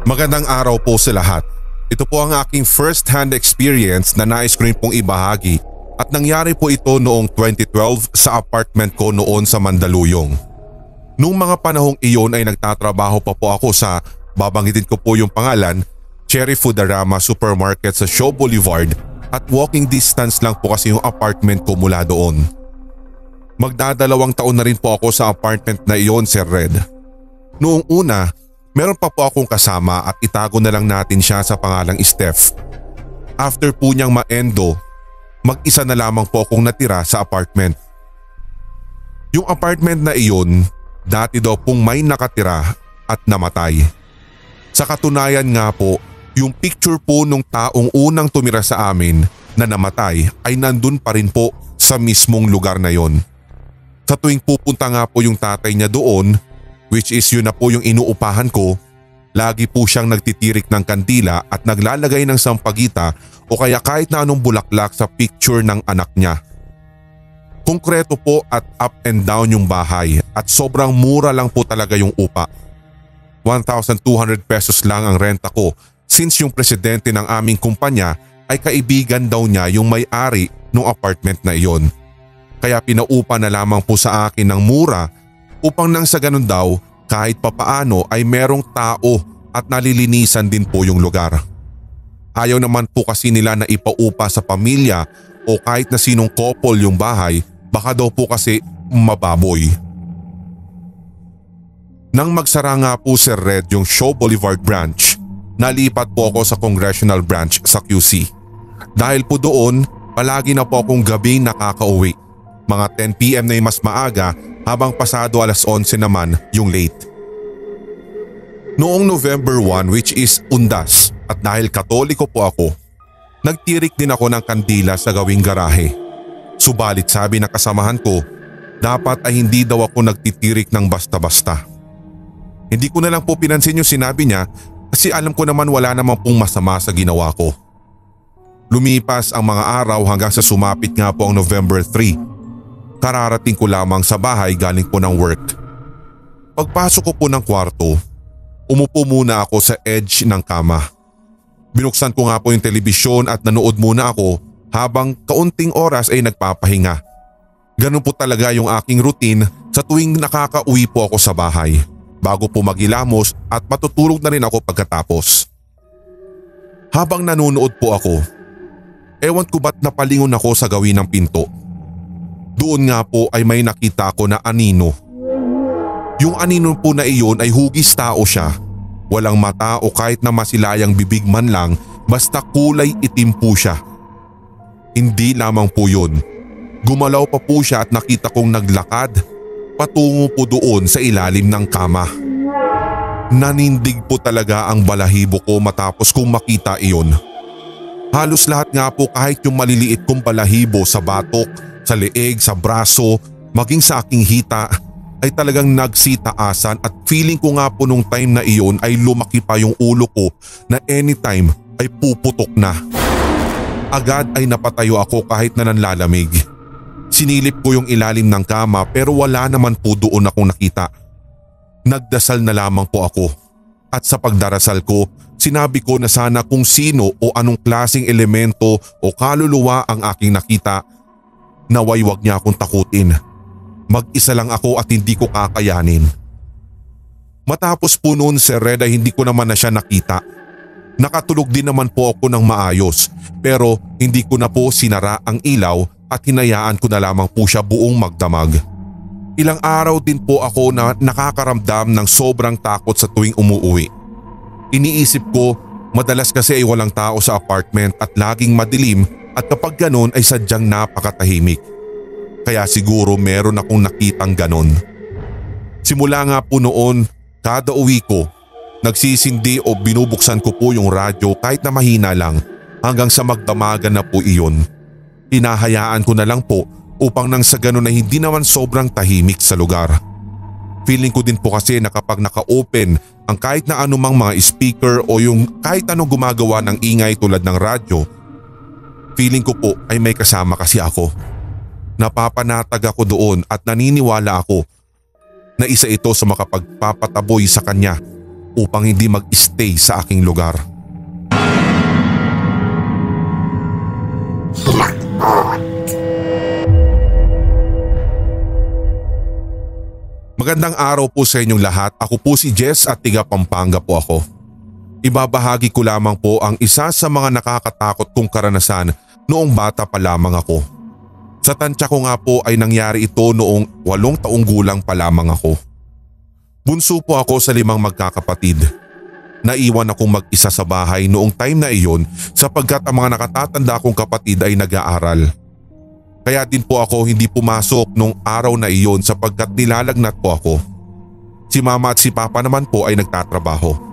Magandang araw po sa lahat. Ito po ang aking first-hand experience na nais ko rin pong ibahagi at nangyari po ito noong 2012 sa apartment ko noon sa Mandaluyong. Noong mga panahong iyon ay nagtatrabaho pa po ako sa, babanggitin ko po yung pangalan, Cherry Foodarama Supermarket sa Shaw Boulevard at walking distance lang po kasi yung apartment ko mula doon. Magdadalawang taon na rin po ako sa apartment na iyon, Sir Red. Noong una, meron pa po akong kasama at itago na lang natin siya sa pangalang Steph. After po niyang ma-endo, mag-isa na lamang po akong natira sa apartment. Yung apartment na iyon, dati daw pong may nakatira at namatay. Sa katunayan nga po, yung picture po nung taong unang tumira sa amin na namatay ay nandun pa rin po sa mismong lugar na yon. Sa tuwing pupunta nga po yung tatay niya doon, which is yun na po yung inuupahan ko, lagi po siyang nagtitirik ng kandila at naglalagay ng sampagita o kaya kahit na anong bulaklak sa picture ng anak niya. Konkreto po at up and down yung bahay at sobrang mura lang po talaga yung upa. 1,200 pesos lang ang renta ko since yung presidente ng aming kumpanya ay kaibigan daw niya yung may-ari ng apartment na iyon. Kaya pinaupa na lamang po sa akin ng mura upang nang sa ganun daw kahit papaano ay merong tao at nalilinisan din po yung lugar. Ayaw naman po kasi nila na ipaupa sa pamilya o kahit na sinong couple yung bahay, baka daw po kasi mababoy. Nang magsara nga po, Sir Red, yung Shaw Boulevard branch, nalipat po ako sa Congressional branch sa QC. Dahil po doon, palagi na po akong gabing nakakauwi. Mga 10 PM na yung mas maaga habang pasado alas 11 naman yung late. Noong November 1, which is undas at dahil Katoliko po ako, nagtirik din ako ng kandila sa gawing garahe. Subalit sabi ng kasamahan ko, dapat ay hindi daw ako nagtitirik ng basta-basta. Hindi ko na lang po pinansin yung sinabi niya kasi alam ko naman wala namang pong masama sa ginawa ko. Lumipas ang mga araw hanggang sa sumapit nga po ang November 3. Kararating ko lamang sa bahay galing po ng work. Pagpasok ko po ng kwarto, umupo muna ako sa edge ng kama. Binuksan ko nga po yung telebisyon at nanood muna ako habang kaunting oras ay nagpapahinga. Ganun po talaga yung aking routine sa tuwing nakakauwi po ako sa bahay bago po maghilamos at matutulog na rin ako pagkatapos. Habang nanonood po ako, ewan ko ba't napalingon ako sa gawin ng pinto. Doon nga po ay may nakita ko na anino. Yung anino po na iyon ay hugis tao siya. Walang mata o kahit na masilayang bibig man lang, basta kulay itim po siya. Hindi lamang po yun. Gumalaw pa po siya at nakita kong naglakad patungo po doon sa ilalim ng kama. Nanindig po talaga ang balahibo ko matapos kong makita iyon. Halos lahat nga po kahit yung maliliit kong balahibo sa batok, sa leeg, sa braso, maging sa aking hita ay talagang nagsitaasan at feeling ko nga po nung time na iyon ay lumaki pa yung ulo ko na anytime ay puputok na. Agad ay napatayo ako kahit na nanlalamig. Sinilip ko yung ilalim ng kama pero wala naman po doon akong nakita. Nagdasal na lamang po ako at sa pagdarasal ko sinabi ko na sana kung sino o anong klaseng elemento o kaluluwa ang aking nakita, naway wag niya akong takutin. Mag-isa lang ako at hindi ko kakayanin. Matapos po noon, Sir Red, ay hindi ko naman na siya nakita. Nakatulog din naman po ako ng maayos pero hindi ko na po sinara ang ilaw at hinayaan ko na lamang po siya buong magdamag. Ilang araw din po ako na nakakaramdam ng sobrang takot sa tuwing umuuwi. Iniisip ko, madalas kasi ay walang tao sa apartment at laging madilim at kapag ganon ay sadyang napakatahimik. Kaya siguro meron akong nakitang ganon. Simula nga po noon, kada uwi ko, nagsisindi o binubuksan ko po yung radyo kahit na mahina lang hanggang sa magdamagan na po iyon. Hinahayaan ko na lang po upang nang sa ganon na hindi naman sobrang tahimik sa lugar. Feeling ko din po kasi na kapag naka-open ang kahit na anumang mga speaker o yung kahit anong gumagawa ng ingay tulad ng radyo, feeling ko po ay may kasama kasi ako. Napapanatag ako doon at naniniwala ako na isa ito sa makapagpapataboy sa kanya upang hindi mag-stay sa aking lugar. Magandang araw po sa inyong lahat. Ako po si Jess at tiga Pampanga po ako. Ibabahagi ko lamang po ang isa sa mga nakakatakot kong karanasan noong bata pa lamang ako. Sa tansya ko nga po ay nangyari ito noong 8 taong gulang pa lamang ako. Bunso po ako sa 5 magkakapatid. Naiwan akong mag-isa sa bahay noong time na iyon sapagkat ang mga nakatatanda kong kapatid ay nag-aaral. Kaya din po ako hindi pumasok nung araw na iyon sapagkat nilalagnat po ako. Si mama at si papa naman po ay nagtatrabaho.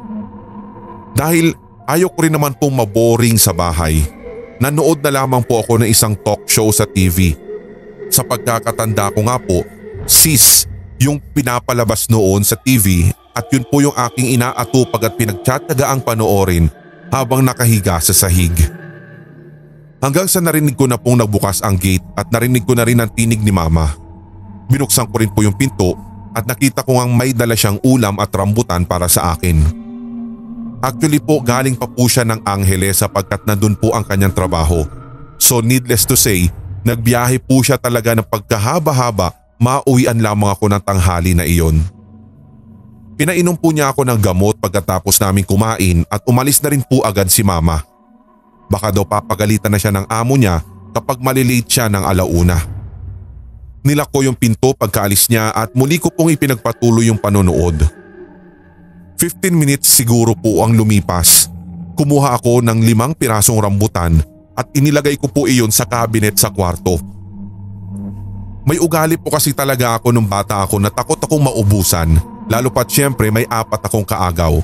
Dahil ayaw ko rin naman pong maboring sa bahay, nanood na lamang po ako ng isang talk show sa TV. Sa pagkakatanda ko nga po, Sis yung pinapalabas noon sa TV at yun po yung aking inaatupag at pinagtiyatagaang panoorin habang nakahiga sa sahig. Hanggang sa narinig ko na pong nagbukas ang gate at narinig ko na rin ang tinig ni mama. Binuksan ko rin po yung pinto at nakita ko ngang may dala siyang ulam at rambutan para sa akin. Actually po galing pa po siya ng Angeles sapagkat nandun po ang kanyang trabaho. So needless to say, nagbiyahe po siya talaga ng pagkahaba-haba, mauwian lamang ako ng tanghali na iyon. Pinainom po niya ako ng gamot pagkatapos namin kumain at umalis na rin po agad si mama. Baka daw papagalitan na siya ng amo niya kapag malilate siya ng 1:00. Nilak ko yung pinto pagkaalis niya at muli ko pong ipinagpatuloy yung panonood. 15 minutes siguro po ang lumipas. Kumuha ako ng 5 pirasong rambutan at inilagay ko po iyon sa cabinet sa kwarto. May ugali po kasi talaga ako nung bata ako na takot akong maubusan, lalo pat syempre may 4 akong kaagaw.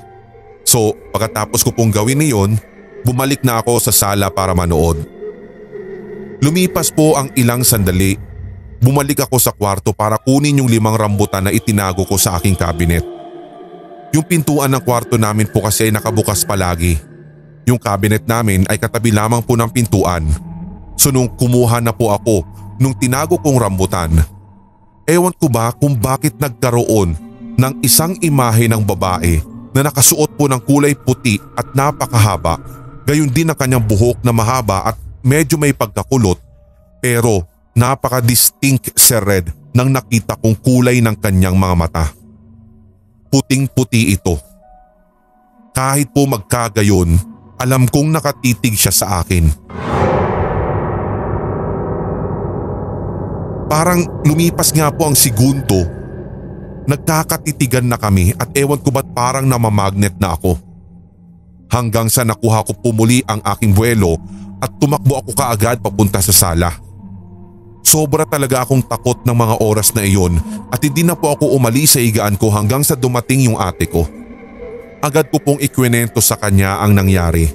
So pagkatapos ko pong gawin iyon, bumalik na ako sa sala para manood. Lumipas po ang ilang sandali. Bumalik ako sa kwarto para kunin yung 5 rambutan na itinago ko sa aking cabinet. Yung pintuan ng kwarto namin po kasi ay nakabukas palagi. Yung cabinet namin ay katabi lamang po ng pintuan. So nung kumuha na po ako nung tinago kong rambutan, ewan ko ba kung bakit nagkaroon ng isang imahe ng babae na nakasuot po ng kulay puti at napakahaba. Gayon din ang kanyang buhok na mahaba at medyo may pagkakulot pero napaka-distinct sa red nang nakita kong kulay ng kanyang mga mata. Puting-puti ito. Kahit po magkagayon, alam kong nakatitig siya sa akin. Parang lumipas nga po ang segundo. Nagkakatitigan na kami at ewan ko ba't parang namamagnet na ako. Hanggang sa nakuha ko pumuli ang aking buwelo at tumakbo ako kaagad papunta sa sala. Sobra talaga akong takot ng mga oras na iyon at hindi na po ako umalis sa higaan ko hanggang sa dumating yung ate ko. Agad ko pong ikwento sa kanya ang nangyari.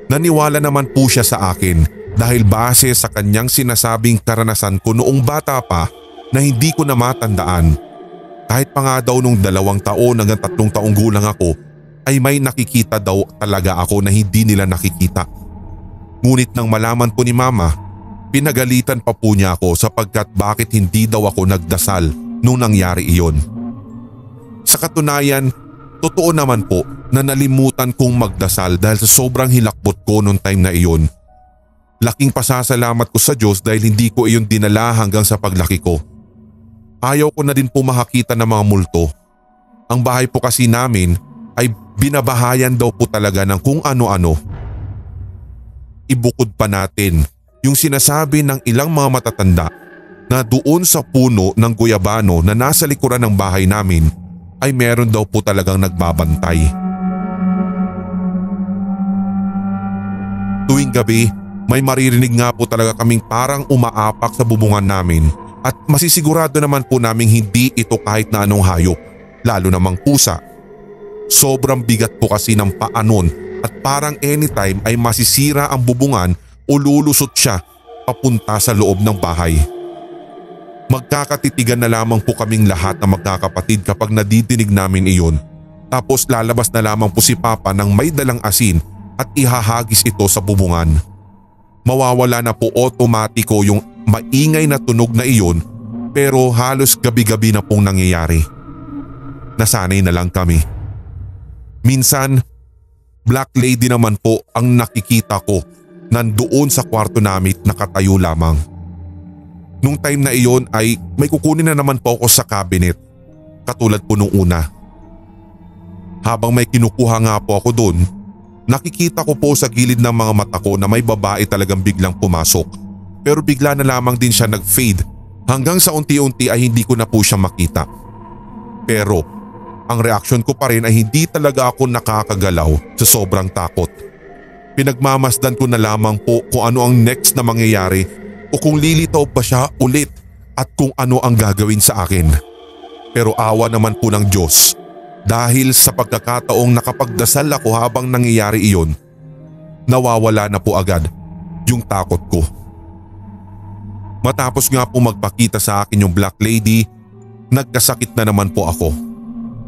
Naniwala naman po siya sa akin dahil base sa kanyang sinasabing karanasan ko noong bata pa na hindi ko na matandaan. Kahit pa nga daw nung 2 taon hanggang 3 taong gulang ako, ay may nakikita daw talaga ako na hindi nila nakikita. Ngunit nang malaman po ni mama, pinagalitan pa po niya ako sapagkat bakit hindi daw ako nagdasal nung nangyari iyon. Sa katunayan, totoo naman po na nalimutan kong magdasal dahil sa sobrang hilakbot ko nung time na iyon. Laking pasasalamat ko sa Diyos dahil hindi ko iyon dinala hanggang sa paglaki ko. Ayaw ko na din po makakita ng mga multo. Ang bahay po kasi namin ay binabahayan daw po talaga ng kung ano-ano. Ibukod pa natin yung sinasabi ng ilang mga matatanda na doon sa puno ng guyabano na nasa likuran ng bahay namin ay meron daw po talagang nagbabantay. Tuwing gabi, may maririnig nga po talaga kaming parang umaapak sa bubungan namin at masisigurado naman po naming hindi ito kahit na anong hayop, lalo namang pusa. Sobrang bigat po kasi ng paa nun at parang anytime ay masisira ang bubungan o lulusot siya papunta sa loob ng bahay. Magkakatitigan na lamang po kaming lahat na magkakapatid kapag nadidinig namin iyon. Tapos lalabas na lamang po si Papa ng may dalang asin at ihahagis ito sa bubungan. Mawawala na po otomatiko yung maingay na tunog na iyon pero halos gabi-gabi na pong nangyayari. Nasanay na lang kami. Minsan, black lady naman po ang nakikita ko nandoon sa kwarto namin nakatayo lamang. Nung time na iyon ay may kukunin na naman po ako sa cabinet, katulad po nung una. Habang may kinukuha nga po ako doon, nakikita ko po sa gilid ng mga mata ko na may babae talagang biglang pumasok. Pero bigla na lamang din siya nag-fade hanggang sa unti-unti ay hindi ko na po siya makita. Pero ang reaksyon ko pa rin ay hindi talaga ako nakakagalaw sa sobrang takot. Pinagmamasdan ko na lamang po kung ano ang next na mangyayari o kung lilitaw ba siya ulit at kung ano ang gagawin sa akin. Pero awa naman po ng Diyos dahil sa pagkakataong nakapagdasal ako habang nangyayari iyon, nawawala na po agad yung takot ko. Matapos nga po magpakita sa akin yung black lady, nagkasakit na naman po ako.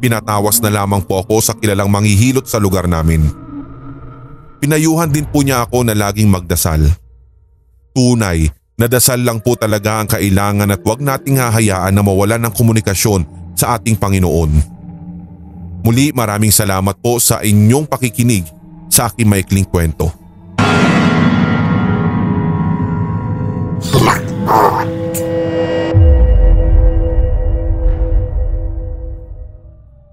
Pinatawas na lamang po ako sa kilalang manghihilot sa lugar namin. Pinayuhan din po niya ako na laging magdasal. Tunay na dasal lang po talaga ang kailangan at huwag nating hahayaan na mawala ng komunikasyon sa ating Panginoon. Muli maraming salamat po sa inyong pakikinig sa aking maikling kwento.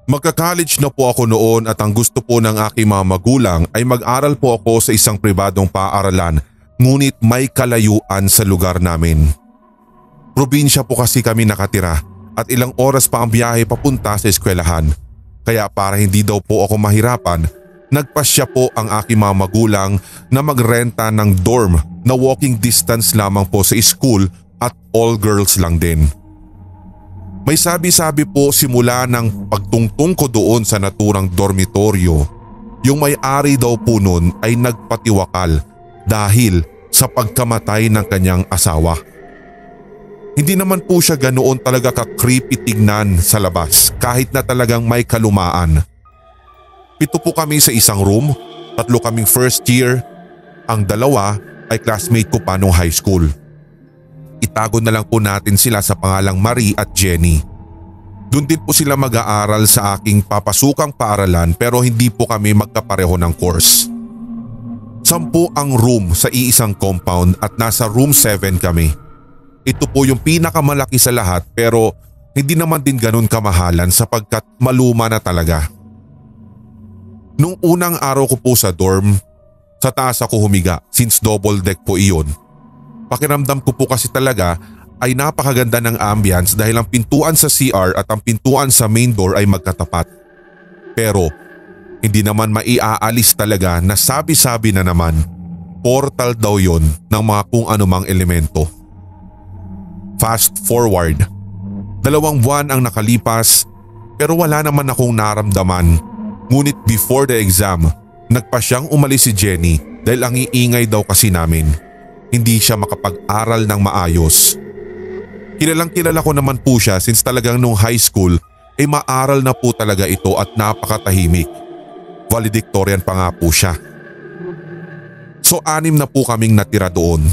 Magka-college na po ako noon at ang gusto po ng aking mga magulang ay mag-aral po ako sa isang pribadong paaralan, ngunit may kalayuan sa lugar namin. Probinsya po kasi kami nakatira at ilang oras pa ang biyahe papunta sa eskwelahan. Kaya para hindi daw po ako mahirapan, nagpasya po ang aking mga magulang na magrenta ng dorm na walking distance lamang po sa school at all girls lang din. May sabi-sabi po simula ng pagtungtong ko doon sa naturang dormitoryo, yung may-ari daw po noon ay nagpatiwakal dahil sa pagkamatay ng kanyang asawa. Hindi naman po siya ganoon talaga ka-creepy tignan sa labas kahit na talagang may kalumaan. 7 po kami sa isang room, 3 kaming first year, ang 2 ay classmate ko pa nung high school. Itago na lang po natin sila sa pangalang Marie at Jenny. Doon din po sila mag-aaral sa aking papasukang paaralan pero hindi po kami magkapareho ng course. 10 ang room sa iisang compound at nasa room 7 kami. Ito po yung pinakamalaki sa lahat pero hindi naman din ganun kamahalan sapagkat maluma na talaga. Nung unang araw ko po sa dorm, sa taas ako humiga since double deck po iyon. Pakiramdam ko po kasi talaga ay napakaganda ng ambience dahil ang pintuan sa CR at ang pintuan sa main door ay magkatapat. Pero hindi naman maiaalis talaga na sabi-sabi na naman, portal daw yon ng mga kung anumang elemento. Fast forward, 2 buwan ang nakalipas pero wala naman akong naramdaman. Ngunit before the exam, nagpasyang umalis si Jenny dahil ang iingay daw kasi namin. Hindi siya makapag-aral ng maayos. Kilalang kilala ko naman po siya since talagang nung high school ay maaral na po talaga ito at napakatahimik. Valedictorian pa nga po siya. So 6 na po kaming natira doon.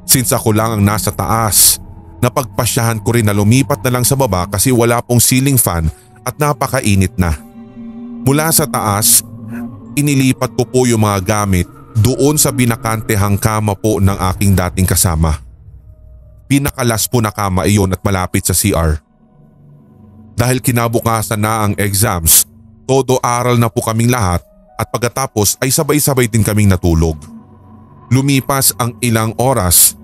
Since ako lang ang nasa taas, napagpasyahan ko rin na lumipat na lang sa baba kasi wala pong ceiling fan at napakainit na. Mula sa taas, inilipat ko po yung mga gamit doon sa binakantehang kama po ng aking dating kasama. Pinakalas po na kama iyon at malapit sa CR. Dahil kinabukasan na ang exams, todo aral na po kaming lahat at pagkatapos ay sabay-sabay din kaming natulog. Lumipas ang ilang oras,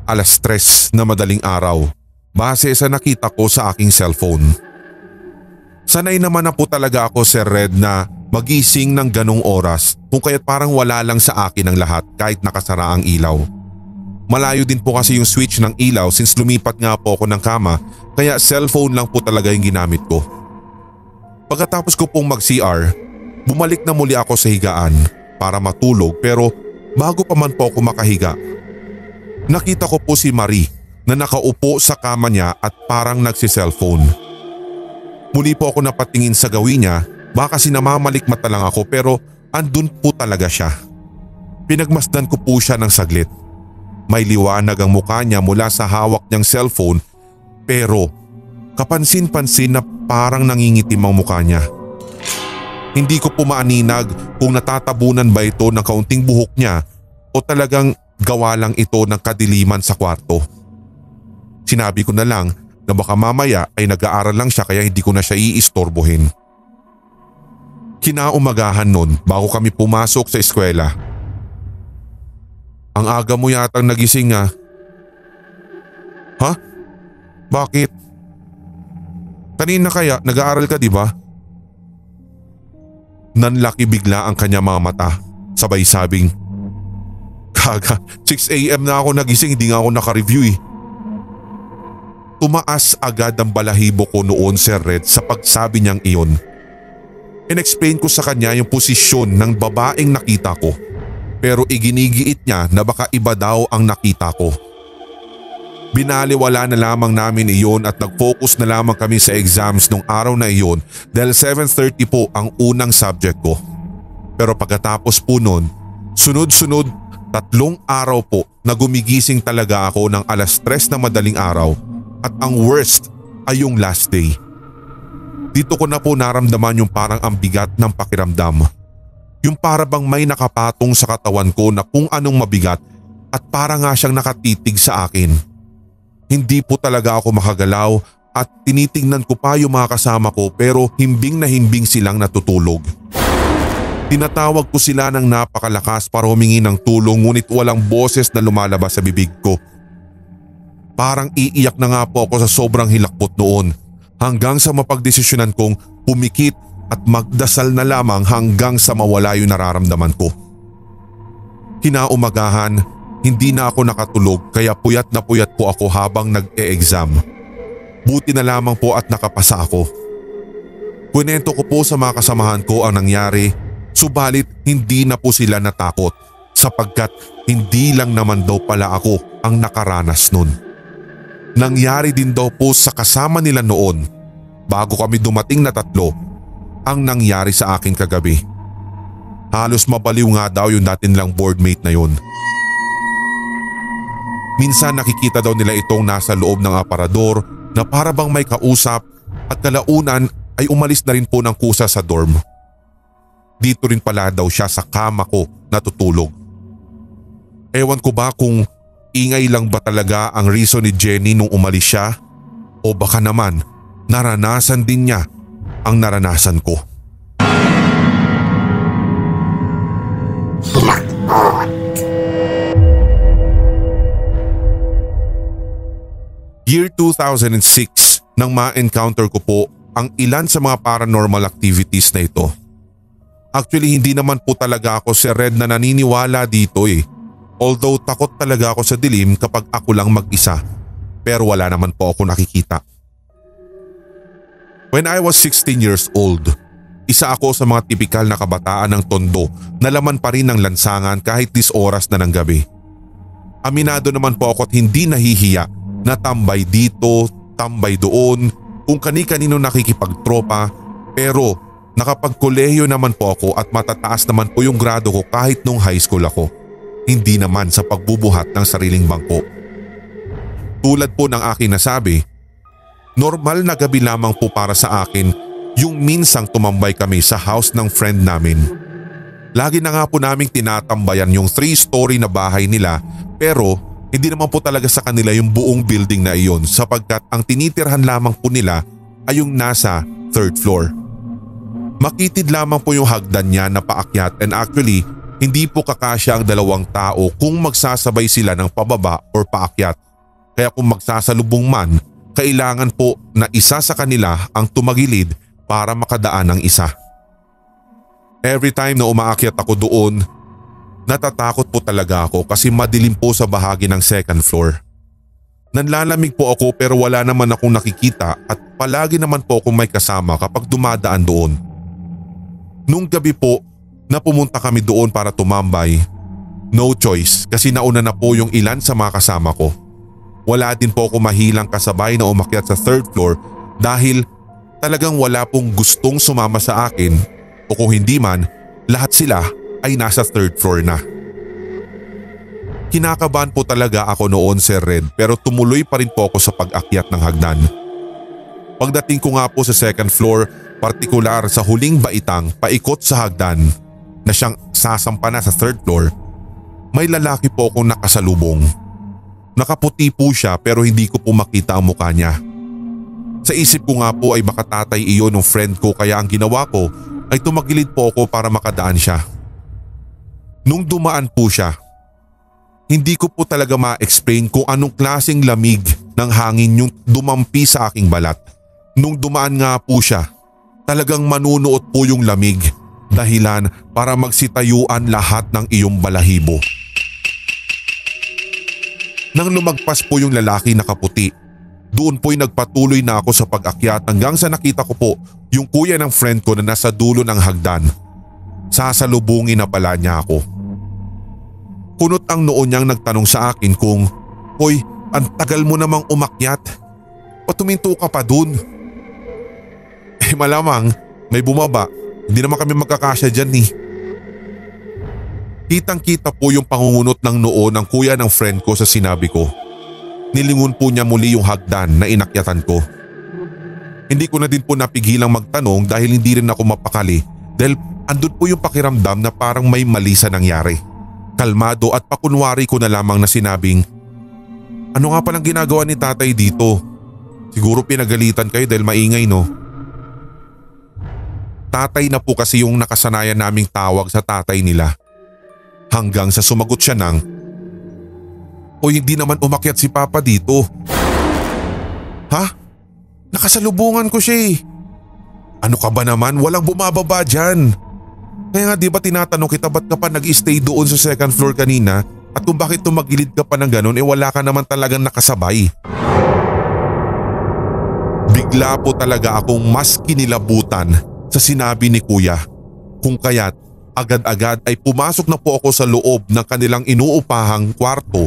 3:00 na madaling araw, base sa nakita ko sa aking cellphone. Sanay naman na po talaga ako, Sir Red, na magising ng ganong oras kung kaya't parang wala lang sa akin ang lahat kahit nakasara ang ilaw. Malayo din po kasi yung switch ng ilaw since lumipat nga po ako ng kama kaya cellphone lang po talaga yung ginamit ko. Pagkatapos ko pong mag-CR, bumalik na muli ako sa higaan para matulog pero bago pa man po ako makahiga, nakita ko po si Marie na nakaupo sa kama niya at parang nagsi-cellphone. Muli po ako napatingin sa gawin niya. Baka kasi namamalikmata lang ako pero andun po talaga siya. Pinagmasdan ko po siya ng saglit. May liwanag ang mukha niya mula sa hawak niyang cellphone pero kapansin-pansin na parang nangingitim ang mukha niya. Hindi ko po maaninag kung natatabunan ba ito ng kaunting buhok niya o talagang gawa lang ito ng kadiliman sa kwarto. Sinabi ko na lang na baka mamaya ay nag-aaral lang siya kaya hindi ko na siya iistorbohin. Kinaumagahan nun bago kami pumasok sa eskwela. Ang aga mo yatang nagising ah. Ha? Bakit? Kanina kaya nag-aaral ka, di ba? Nanlaki bigla ang kanya mga mata. Sabay sabing, "Kaga, 6 AM na ako nagising, hindi nga ako naka-review eh." Tumaas agad ang balahibo ko noon, Sir Red, sa pagsabi niyang iyon. In-explain ko sa kanya yung posisyon ng babaeng nakita ko. Pero iginigiit niya na baka iba daw ang nakita ko. Binaliwala na lamang namin iyon at nag-focus na lamang kami sa exams nung araw na iyon dahil 7:30 po ang unang subject ko. Pero pagkatapos po nun, sunod-sunod 3 araw po na gumigising talaga ako ng 3:00 na madaling araw at ang worst ay yung last day. Dito ko na po naramdaman yung parang ang bigat ng pakiramdam. Yung para bang may nakapatong sa katawan ko na kung anong mabigat at para nga siyang nakatitig sa akin. Hindi po talaga ako makagalaw at tinitingnan ko pa yung mga kasama ko pero himbing na himbing silang natutulog. Tinatawag ko sila ng napakalakas para humingi ng tulong ngunit walang boses na lumalabas sa bibig ko. Parang iiyak na nga po ako sa sobrang hilakbot noon hanggang sa mapagdesisyonan kong pumikit at magdasal na lamang hanggang sa mawala yung nararamdaman ko. Kinaumagahan, hindi na ako nakatulog kaya puyat na puyat po ako habang nag-e-exam. Buti na lamang po at nakapasa ako. Kwento ko po sa mga kasamahan ko ang nangyari, subalit hindi na po sila natakot sapagkat hindi lang naman daw pala ako ang nakaranas nun. Nangyari din daw po sa kasama nila noon bago kami dumating na 3 ang nangyari sa akin kagabi. Halos mabaliw nga daw yung dating lang boardmate na yun. Minsan nakikita daw nila itong nasa loob ng aparador na para bang may kausap at kalaunan ay umalis na rin po ng kusa sa dorm. Dito rin pala daw siya sa kama ko natutulog. Ewan ko ba kung ingay lang ba talaga ang reason ni Jenny nung umalis siya o baka naman naranasan din niya ang naranasan ko. Year 2006 nang ma-encounter ko po ang ilan sa mga paranormal activities na ito. Actually hindi naman po talaga ako si Red na naniniwala dito eh. Although takot talaga ako sa dilim kapag ako lang mag-isa. Pero wala naman po ako nakikita. When I was 16 years old, isa ako sa mga tipikal na kabataan ng Tondo na laman pa rin ng lansangan kahit 10 oras na ng gabi. Aminado naman po ako at hindi nahihiya na tambay dito, tambay doon, kung kani-kanino nakikipagtropa pero nakapagkolehiyo naman po ako at matataas naman po yung grado ko kahit nung high school ako. Hindi naman sa pagbubuhat ng sariling bangko. Tulad po ng aking nasabi, normal na gabi lamang po para sa akin yung minsang tumambay kami sa house ng friend namin. Lagi na nga po naming tinatambayan yung 3-story na bahay nila pero hindi naman po talaga sa kanila yung buong building na iyon sapagkat ang tinitirhan lamang po nila ay yung nasa 3rd floor. Makitid lamang po yung hagdan niya na paakyat and actually hindi po kakasya ang 2 tao kung magsasabay sila ng pababa or paakyat. Kaya kung magsasalubong man, kailangan po na isa sa kanila ang tumagilid para makadaan ng isa. Every time na umaakyat ako doon, natatakot po talaga ako kasi madilim po sa bahagi ng 2nd floor. Nanlalamig po ako pero wala naman akong nakikita at palagi naman po akong may kasama kapag dumadaan doon. Nung gabi po na pumunta kami doon para tumambay, no choice kasi nauna na po yung ilan sa mga kasama ko. Wala din po ako mahilang kasabay na umakyat sa 3rd floor dahil talagang wala pong gustong sumama sa akin o kung hindi man, lahat sila ay nasa 3rd floor na. Kinakabahan po talaga ako noon, Sir Red, pero tumuloy pa rin po ako sa pag-akyat ng hagdan. Pagdating ko nga po sa 2nd floor Partikular sa huling baitang paikot sa hagdan na siyang sasampa na sa third floor, may lalaki po akong nakasalubong. Nakaputi po siya pero hindi ko po makita ang mukha niya. Sa isip ko nga po ay baka tatay iyon ng friend ko kaya ang ginawa ko ay tumagilid po ako para makadaan siya. Nung dumaan po siya, hindi ko po talaga ma-explain kung anong klaseng lamig ng hangin yung dumampi sa aking balat. Nung dumaan nga po siya, talagang manunuot po yung lamig, dahilan para magsitayuan lahat ng iyong balahibo. Nang lumagpas po yung lalaki na kaputi, doon po'y nagpatuloy na ako sa pag-akyat hanggang sa nakita ko po yung kuya ng friend ko na nasa dulo ng hagdan. Sasalubungin na pala niya ako. Kunot ang noo niyang nagtanong sa akin kung, "Hoy, ang tagal mo namang umakyat. Patuminto ka pa dun." Malamang may bumaba, hindi naman kami magkakasya dyan eh. Kitang-kita po yung pangungunot ng noo ng kuya ng friend ko sa sinabi ko. Nilingon po niya muli yung hagdan na inakyatan ko. Hindi ko na din po napigilang magtanong dahil hindi rin ako mapakali dahil andun po yung pakiramdam na parang may mali sa nangyari. Kalmado at pakunwari ko na lamang na sinabing, "Ano nga palang ginagawa ni tatay dito? Siguro pinagalitan kayo dahil maingay no?" Tatay na po kasi yung nakasanayan naming tawag sa tatay nila. Hanggang sa sumagot siya ng, "O hindi naman umakyat si Papa dito." "Ha? Nakasalubungan ko siya eh." "Ano ka ba naman? Walang bumababa dyan. Kaya nga di ba tinatanong kita ba't ka pa nag-stay doon sa second floor kanina at kung bakit tumagilid ka pa ng ganun wala ka naman talagang nakasabay." Bigla po talaga akong mas kinilabutan sa sinabi ni kuya, kung kaya't agad-agad ay pumasok na po ako sa loob ng kanilang inuupahang kwarto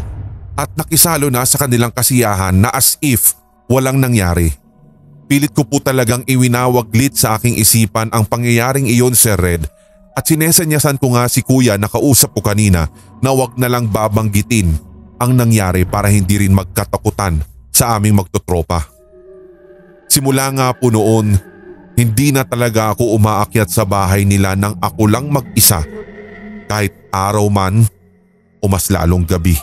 at nakisalo na sa kanilang kasiyahan na as if walang nangyari. Pilit ko po talagang iwinawaglit sa aking isipan ang pangyayaring iyon, Sir Red, at sinesenyasan ko nga si kuya na kausap ko kanina na wag na lang babanggitin ang nangyari para hindi rin magkatakutan sa aming magtotropa. Simula nga po noon, hindi na talaga ako umaakyat sa bahay nila nang ako lang mag-isa, kahit araw man o mas lalong gabi.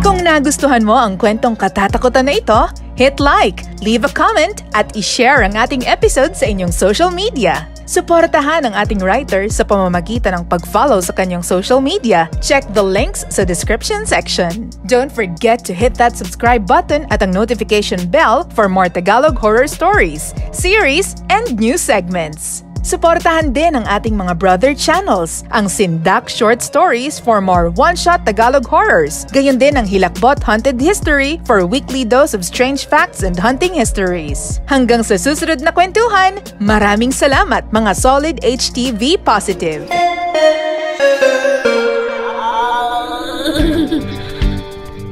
Kung nagustuhan mo ang kwentong katatakutan na ito, hit like, leave a comment at i-share ang ating episode sa inyong social media. Suportahan ang ating writer sa pamamagitan ng pag-follow sa kanyang social media. Check the links sa description section. Don't forget to hit that subscribe button at ang notification bell for more Tagalog horror stories, series, and new segments. Suportahan din ang ating mga brother channels, ang Sindak Short Stories for more one-shot Tagalog horrors. Gayon din ang Hilakbot Haunted History for weekly dose of strange facts and hunting histories. Hanggang sa susunod na kwentuhan, maraming salamat mga solid HTV positive.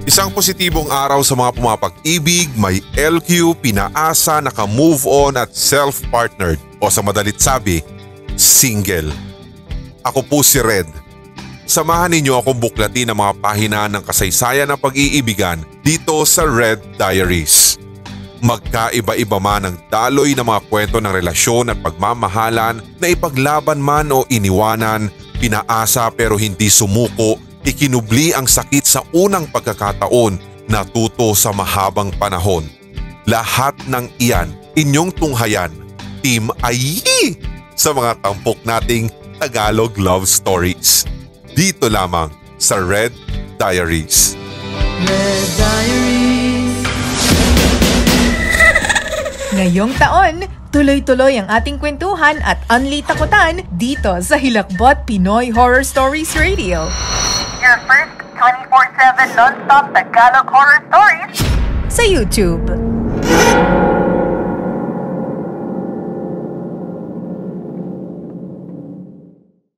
Isang positibong araw sa mga pumapag-ibig, may LQ, pinaasa, naka-move on at self-partnered o sa madalit sabi, single. Ako po si Red. Samahan ninyo akong buklatin ang mga pahina ng kasaysayan ng pag-iibigan dito sa Red Diaries. Magkaiba-iba man ang daloy ng mga kwento ng relasyon at pagmamahalan na ipaglaban man o iniwanan, pinaasa pero hindi sumuko, ikinubli ang sakit sa unang pagkakataon, natuto sa mahabang panahon. Lahat ng iyan, inyong tunghayan, Team Ayi, sa mga tampok nating Tagalog love stories. Dito lamang sa Red Diaries. Red Diaries. Ngayong taon, tuloy-tuloy ang ating kwentuhan at unli takutan dito sa Hilakbot Pinoy Horror Stories Radio. Your first 24/7 non-stop Tagalog horror stories Sa YouTube.